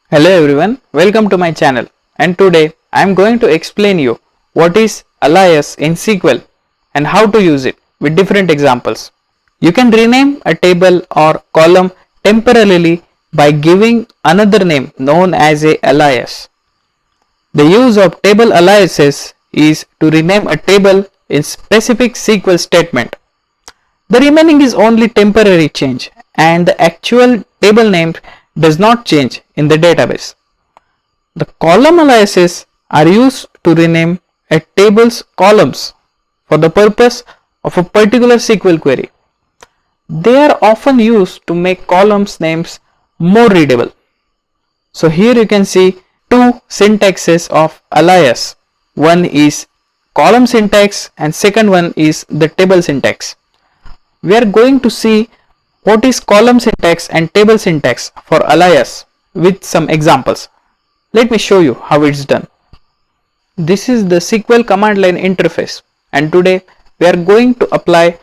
Hello everyone, welcome to my channel, and today I am going to explain you what is alias in SQL and how to use it with different examples. You can rename a table or column temporarily by giving another name known as a alias. The use of table aliases is to rename a table in specific SQL statement. The remaining is only temporary change and the actual table name does not change in the database. The column aliases are used to rename a table's columns for the purpose of a particular SQL query. They are often used to make columns names more readable. So here you can see two syntaxes of alias. One is column syntax and second one is the table syntax. We are going to see what is column syntax and table syntax for alias with some examples. Let me show you how it's done. This is the SQL command line interface, and today we are going to apply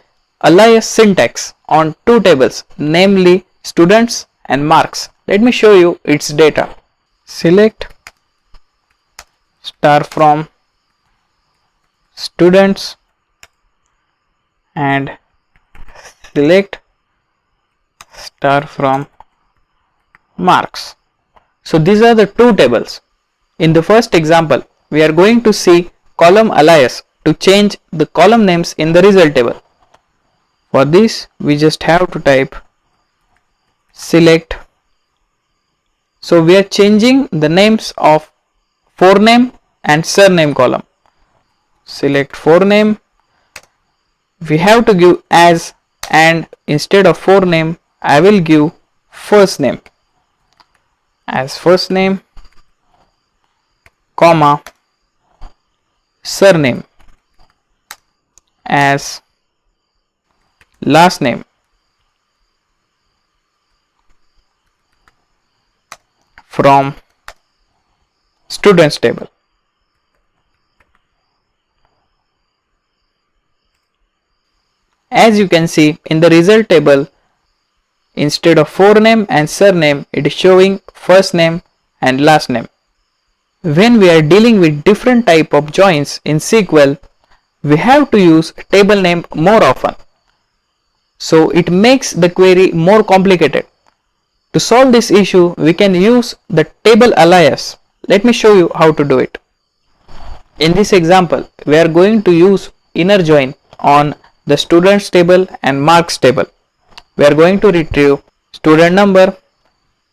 alias syntax on two tables, namely students and marks. Let me show you its data. Select star from students and select star from marks. So these are the two tables. In the first example, we are going to see column alias to change the column names in the result table. For this, we just have to type select. So we are changing the names of forename and surname column. Select forename. We have to give as, and instead of forename I will give first name as first name, comma, surname as last name, from students table. As you can see in the result table, instead of forename and surname, it is showing first name and last name. When we are dealing with different type of joins in SQL, we have to use table name more often. So it makes the query more complicated. To solve this issue, we can use the table alias. Let me show you how to do it. In this example, we are going to use inner join on the students table and marks table. We are going to retrieve student number,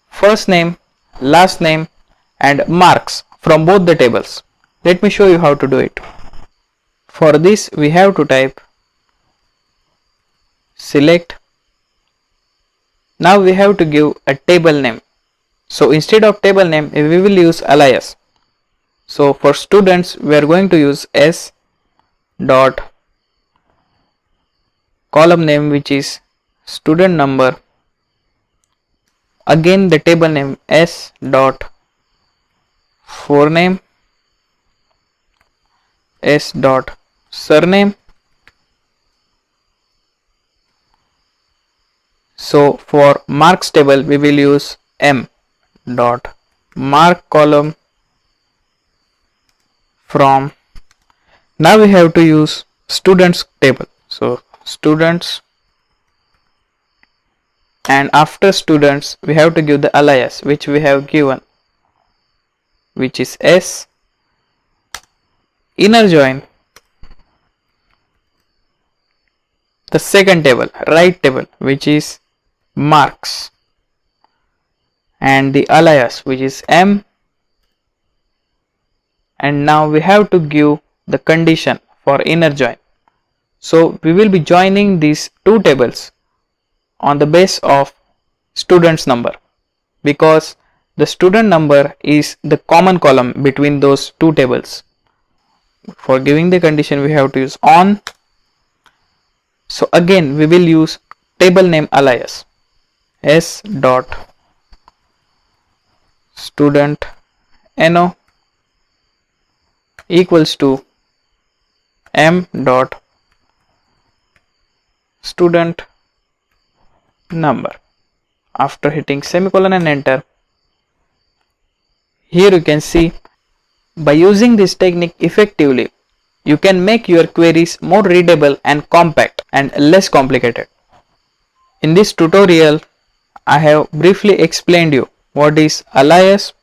first name, last name and marks from both the tables. Let me show you how to do it. For this, we have to type select. Now we have to give a table name. So instead of table name, we will use alias. So for students, we are going to use s dot column name, which is student number, again the table name s dot forename, s dot surname. So for marks table, we will use m dot mark column from. Now we have to use students table. So students, and after students we have to give the alias which we have given, which is s, inner join the second table, right table, which is marks, and the alias which is m, and now we have to give the condition for inner join. So we will be joining these two tables on the base of students number, because the student number is the common column between those two tables. For giving the condition, we have to use on. So again we will use table name alias s dot student no equals to m dot student number. after hitting semicolon and enter. Here you can see, by using this technique effectively, you can make your queries more readable and compact and less complicated. In this tutorial, I have briefly explained you what is alias,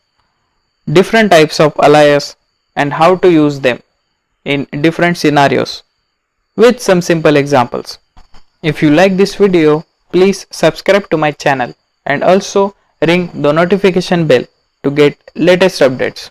different types of alias, and how to use them in different scenarios with some simple examples. If you like this video, please subscribe to my channel and also ring the notification bell to get latest updates.